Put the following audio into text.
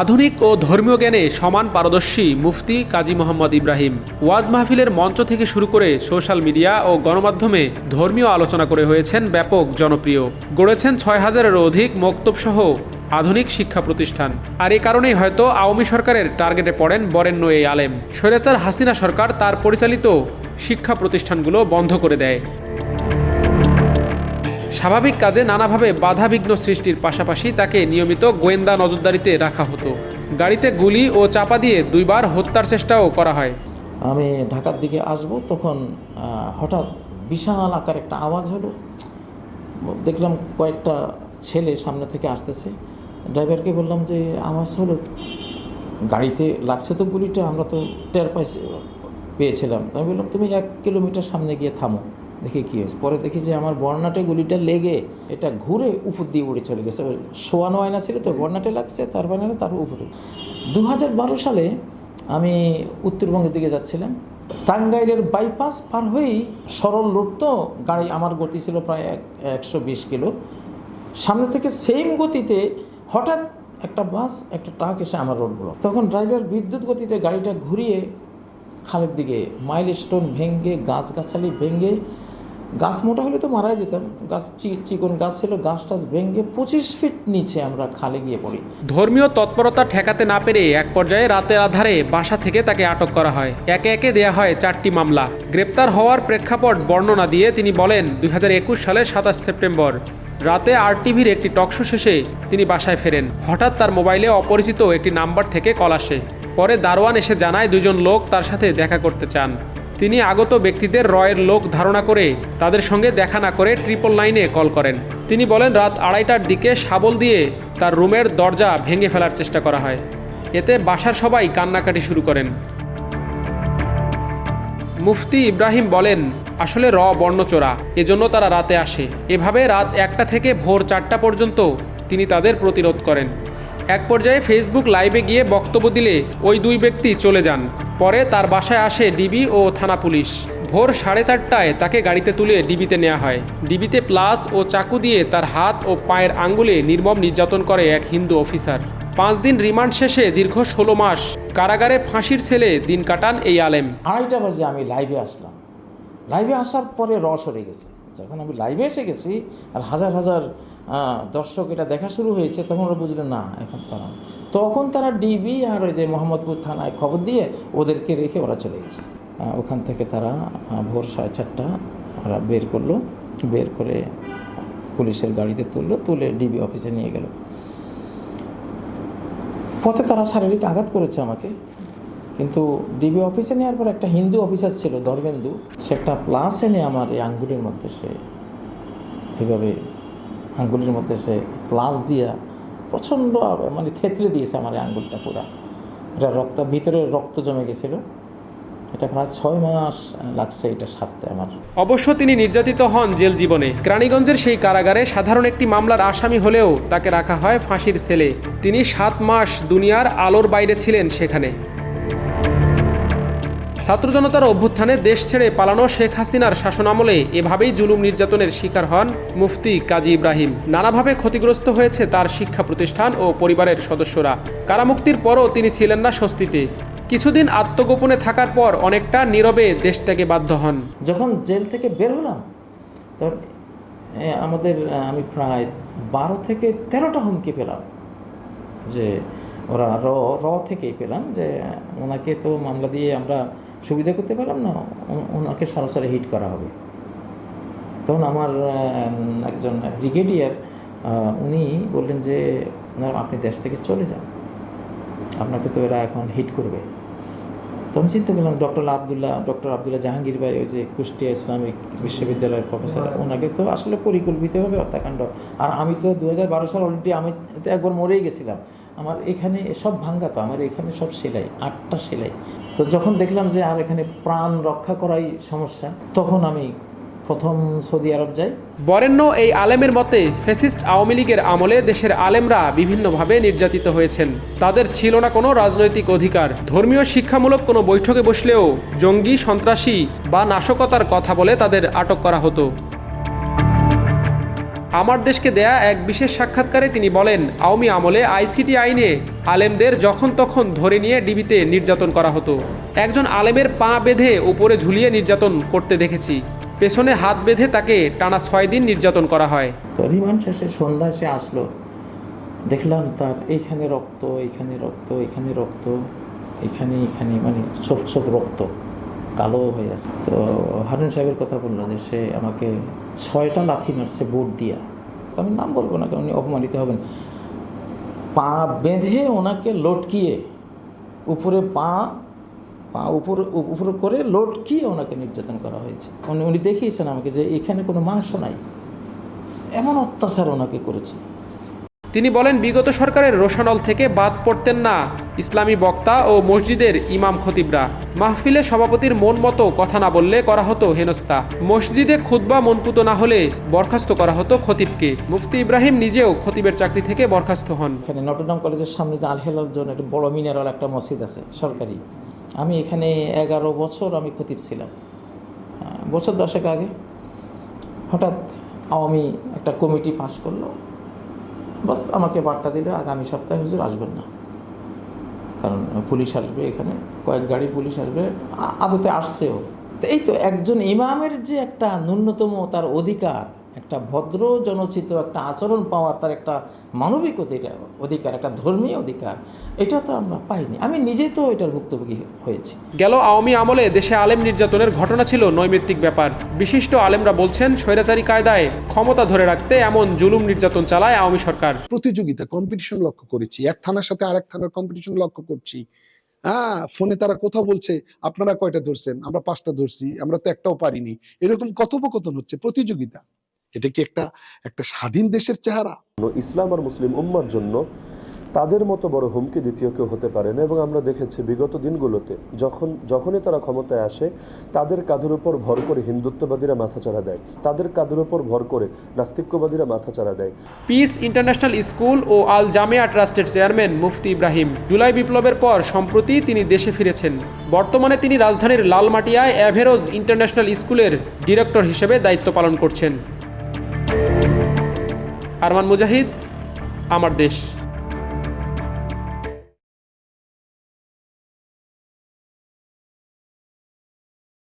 আধুনিক ও ধর্মীয় জ্ঞানে সমান পারদর্শী মুফতি কাজী মোহাম্মদ ইব্রাহিম ওয়াজ মাহফিলের মঞ্চ থেকে শুরু করে সোশ্যাল মিডিয়া ও গণমাধ্যমে ধর্মীয় আলোচনা করে হয়েছেন ব্যাপক জনপ্রিয়। গড়েছেন ৬,০০০-এরও অধিক মক্তবসহ আধুনিক শিক্ষা প্রতিষ্ঠান। আর এ কারণেই হয়তো আওয়ামী সরকারের টার্গেটে পড়েন বরেণ্য এই আলেম। স্বৈরাচার হাসিনা সরকার তার পরিচালিত শিক্ষা প্রতিষ্ঠানগুলো বন্ধ করে দেয়। স্বাভাবিক কাজে নানাভাবে বাধাবিঘ্ন সৃষ্টির পাশাপাশি তাকে নিয়মিত গোয়েন্দা নজরদারিতে রাখা হতো। গাড়িতে গুলি ও চাপা দিয়ে ২বার হত্যার চেষ্টাও করা হয়। আমি ঢাকার দিকে আসব, তখন হঠাৎ বিশাল আকার একটা আওয়াজ হলো। দেখলাম কয়েকটা ছেলে সামনে থেকে আসতেছে। ড্রাইভারকে বললাম যে আওয়াজ হলো, গাড়িতে লাগছে তো গুলিটা, আমরা তো টের পেয়েছিলাম। আমি বললাম তুমি ১ কিলোমিটার সামনে গিয়ে থামো, দেখি কী হয়েছে। পরে দেখি যে আমার বর্ণাটে গুলিটা লেগে এটা ঘুরে উপর দিয়ে উড়ে চলে গেছে। শোয়ানো আয়না ছিল তো, বর্ণাটে লাগছে, তার বানালে তার উপরে। ২০১২ সালে আমি উত্তরবঙ্গের দিকে যাচ্ছিলাম। টাঙ্গাইলের বাইপাস পার হয়েই সরল রোড তো, গাড়ি আমার গতি ছিল প্রায় ১২০ কিলো। সামনে থেকে সেম গতিতে হঠাৎ একটা বাস, একটা ট্রাক এসে আমার রোড ব্লক। তখন ড্রাইভার বিদ্যুৎ গতিতে গাড়িটা ঘুরিয়ে খালের দিকে, মাইলস্টোন ভেঙে, গাছগাছালি ভেঙে, গাছ মোটা হলে তো মারাই যেতাম, গাছ চিকন গাছ ছিল, গাছ টাছ ভেঙে ২৫ ফিট নিচে আমরা খালে গিয়ে পড়ি। ধর্মীয় তৎপরতা ঠেকাতে না পেরে এক পর্যায়ে রাতের আধারে বাসা থেকে তাকে আটক করা হয়। একে একে দেয়া হয় ৪টি মামলা। গ্রেপ্তার হওয়ার প্রেক্ষাপট বর্ণনা দিয়ে তিনি বলেন, ২০২১ সালের ২৭ সেপ্টেম্বর রাতে RTVর একটি টকশো শেষে তিনি বাসায় ফেরেন। হঠাৎ তার মোবাইলে অপরিচিত একটি নাম্বার থেকে কল আসে। পরে দারোয়ান এসে জানায় ২জন লোক তার সাথে দেখা করতে চান। তিনি আগত ব্যক্তিদের রয়ের লোক ধারণা করে তাদের সঙ্গে দেখা না করে 999-এ কল করেন। তিনি বলেন রাত ২:৩০টার দিকে শাবল দিয়ে তার রুমের দরজা ভেঙে ফেলার চেষ্টা করা হয়। এতে বাসার সবাই কান্নাকাটি শুরু করেন। মুফতি ইব্রাহিম বলেন, আসলে বর্ণচোরা, এজন্য তারা রাতে আসে। এভাবে রাত ১টা থেকে ভোর ৪টা পর্যন্ত তিনি তাদের প্রতিরোধ করেন। এক পর্যায়ে ফেসবুক লাইভে গিয়ে বক্তব্য দিলে ওই ২ ব্যক্তি চলে যান। পরে তার বাসায় আসে ডিবি ও থানা পুলিশ। ভোর 4:30টায় তাকে গাড়িতে তুলে ডিবিতে নেওয়া হয়। ডিবিতে প্লাস ও চাকু দিয়ে তার হাত ও পায়ের আঙ্গুলে নির্মম নির্যাতন করে এক হিন্দু অফিসার। ৫ দিন রিমান্ড শেষে দীর্ঘ ১৬ মাস কারাগারে ফাঁসির সেলে দিন কাটান এই আলেম। ২:৩০ বাজে আমি লাইভে আসলাম। লাইভে আসার পরে সরে গেছে। যখন আমি লাইভে এসে গেছি আর হাজার হাজার দর্শক এটা দেখা শুরু হয়েছে, তখন ওরা বুঝলেন না এখন তারা, তখন তারা ডিবি আর ওই যে মোহাম্মদপুর থানায় খবর দিয়ে ওদেরকে রেখে ওরা চলে গেছে। ওখান থেকে তারা ভোর 4:30 ওরা বের করলো, বের করে পুলিশের গাড়িতে তুলে ডিবি অফিসে নিয়ে গেল। পথে তারা শারীরিক আঘাত করেছে আমাকে, কিন্তু ডিবি অফিসে নেওয়ার পর একটা হিন্দু অফিসার ছিল ধর্মেন্দু, সে একটা প্লাস এনে আমার এই আঙ্গুলের মধ্যে সে এইভাবে আঙ্গুলের মধ্যে সে প্লাস দিয়া প্রচণ্ড মানে থেতলে দিয়েছে আমার এই আঙ্গুলটা পুরা। এটা ভিতরে রক্ত জমে গেছিলো। এটা প্রায় ৬ মাস লাগছে এটা সারতে আমার। অবশ্য তিনি নির্যাতিত হন জেল জীবনে। কেরানীগঞ্জের সেই কারাগারে সাধারণ একটি মামলার আসামি হলেও তাকে রাখা হয় ফাঁসির সেলে। তিনি ৭ মাস দুনিয়ার আলোর বাইরে ছিলেন সেখানে। ছাত্র জনতার অভ্যুত্থানে দেশ ছেড়ে পালানো শেখ হাসিনার শাসনামলে এভাবেই জুলুম নির্যাতনের শিকার হন মুফতি কাজী ইব্রাহিম। নানাভাবে ক্ষতিগ্রস্ত হয়েছে তার শিক্ষা প্রতিষ্ঠান ও পরিবারের সদস্যরা। কারামুক্তির পরও তিনি ছিলেন না স্বস্তিতে। কিছুদিন আত্মগোপনে থাকার পর অনেকটা নীরবে দেশ থেকে বাধ্য হন। যখন জেল থেকে বের হলাম তখন আমি প্রায় ১২ থেকে ১৩টা হুমকি পেলাম, যে ওরা থেকেই পেলাম যে ওনাকে তো মামলা দিয়ে আমরা সুবিধা করতে পারলাম না, ওনাকে সরাসরি হিট করা হবে। তখন আমার একজন ব্রিগেডিয়ার উনি বললেন যে আপনি দেশ থেকে চলে যান, আপনাকে তো এরা এখন হিট করবে। তখন চিন্তা করলাম ডক্টর আবদুল্লাহ জাহাঙ্গীর ভাই, ওই যে কুষ্টিয়া ইসলামিক বিশ্ববিদ্যালয়ের প্রফেসর, ওনাকে তো আসলে পরিকল্পিতভাবে হত্যাকাণ্ড। আর আমি তো ২০১২ সাল অলরেডি আমি তো একবার মরেই গেছিলাম। আমার এখানে সব ভাঙ্গা, তো আমার এখানে সব সেলাই, 8টা সেলাই। তো যখন দেখলাম যে আর এখানে প্রাণ রক্ষা করাই সমস্যা, তখন আমি প্রথম সৌদি আরব যাই। বরেণ্য এই আলেমের মতে ফ্যাসিস্ট আওয়ামী লীগের আমলে দেশের আলেমরা বিভিন্নভাবে নির্যাতিত হয়েছেন। তাদের ছিল না কোনো রাজনৈতিক অধিকার। ধর্মীয় শিক্ষামূলক কোনো বৈঠকে বসলেও জঙ্গি, সন্ত্রাসী বা নাশকতার কথা বলে তাদের আটক করা হতো। আমার দেশকে দেয়া এক বিশেষ সাক্ষাৎকারে তিনি বলেন, আওয়ামী আমলে আইসিটি আইনে আলেমদের যখন তখন ধরে নিয়ে ডিবিতে নির্যাতন করা হতো। একজন আলেমের পা বেঁধে উপরে ঝুলিয়ে নির্যাতন করতে দেখেছি, পেছনে হাত বেঁধে তাকে টানা 6 দিন নির্যাতন করা হয়। তো রিমান্ড শেষে সন্ধ্যায় সে আসলো, দেখলাম তার এইখানে রক্ত, এইখানে রক্ত, এখানে রক্ত, এখানে এখানে মানে ছোপ ছোপ রক্ত কালো হয়ে আছে। তো হারুন সাহেবের কথা বললো যে সে আমাকে 6টা লাথি মারছে বোর্ড দিয়া। তো আমি নাম বলবো না কারণ উনি অপমানিত হবেন। পা বেঁধে ওনাকে লটকিয়ে উপরে পা উপরে করে লটকিয়ে ওনাকে নির্যাতন করা হয়েছে। উনি দেখিয়েছেন আমাকে যে এখানে কোনো মাংস নাই, এমন অত্যাচার ওনাকে করেছে। তিনি বলেন, বিগত সরকারের রোশানল থেকে বাদ পড়তেন না ইসলামী বক্তা ও মসজিদের ইমাম খতিবরা। মাহফিলে সভাপতির মন মতো কথা না বললে করা হতো হেনস্থা। মসজিদে খুতবা মনপুত না হলে বরখাস্ত করা হতো খতিবকে। মুফতি ইব্রাহিম নিজেও খতিবের চাকরি থেকে বরখাস্ত হন। এখানে নটরডেম কলেজের সামনে যে আল হেলাল জন্য একটা বড় মিনারওয়ালা একটা মসজিদ আছে সরকারি, আমি এখানে 11 বছর আমি খতিব ছিলাম। বছর 10 আগে হঠাৎ আওয়ামী একটা কমিটি পাস করলো, বাস আমাকে বার্তা দিল আগামী সপ্তাহে হুজুর আসবেন না, কারণ পুলিশ আসবে, এখানে কয়েক গাড়ি পুলিশ আসবে। আদতে আসছেও। তো এই তো একজন ইমামের যে একটা ন্যূনতম তার অধিকার, একটা ভদ্র জনচিত একটা আচরণ পাওয়ার তার একটা মানবিক অধিকার, একটা ধর্মীয় অধিকার, এটা তো আমরা পাইনি। আমি নিজে তো এটার ভুক্তভোগী হয়েছি। গেল আওয়ামী আমলে দেশে আলেম নির্যাতনের ঘটনা ছিল নৈমিত্তিক ব্যাপার। বিশিষ্ট আলেমরা বলছেন, স্বৈরাচারী কায়দায় ক্ষমতা ধরে রাখতে এমন জুলুম নির্যাতন চালায় আওয়ামী সরকার। প্রতিযোগিতা, কম্পিটিশন লক্ষ্য করেছি, এক থানার সাথে আরেক থানার কম্পিটিশন লক্ষ্য করছি। ফোনে তারা কোথাও বলছে আপনারা কয়টা ধরছেন, আমরা 5টা ধরছি, আমরা তো একটাও পারিনি। এরকম কথোপকথন হচ্ছে, প্রতিযোগিতা। এটা কি একটা স্বাধীন দেশের চেহারা? ইসলাম আর মুসলিম উম্মার জন্য তাদের মতো বড় হুমকি দ্বিতীয় কেউ হতে পারে না। এবং আমরা দেখেছি বিগত দিনগুলোতে যখনই তারা ক্ষমতায় আসে, তাদের কাঁধের উপর ভর করে হিন্দুত্ববাদীরা মাথাচাড়া দেয়, তাদের কাঁধের উপর ভর করে নাস্তিক্যবাদীরা মাথাচাড়া দেয়। পিস ইন্টারন্যাশনাল স্কুল ও আল জামিয়া ট্রাস্টের চেয়ারম্যান মুফতি ইব্রাহিম জুলাই বিপ্লবের পর সম্প্রতি তিনি দেশে ফিরেছেন। বর্তমানে তিনি রাজধানীর লালমাটিয়ায় অ্যাভেরোজ ইন্টারন্যাশনাল স্কুলের ডিরেক্টর হিসেবে দায়িত্ব পালন করছেন। আরমান মুজাহিদ, আমার দেশ।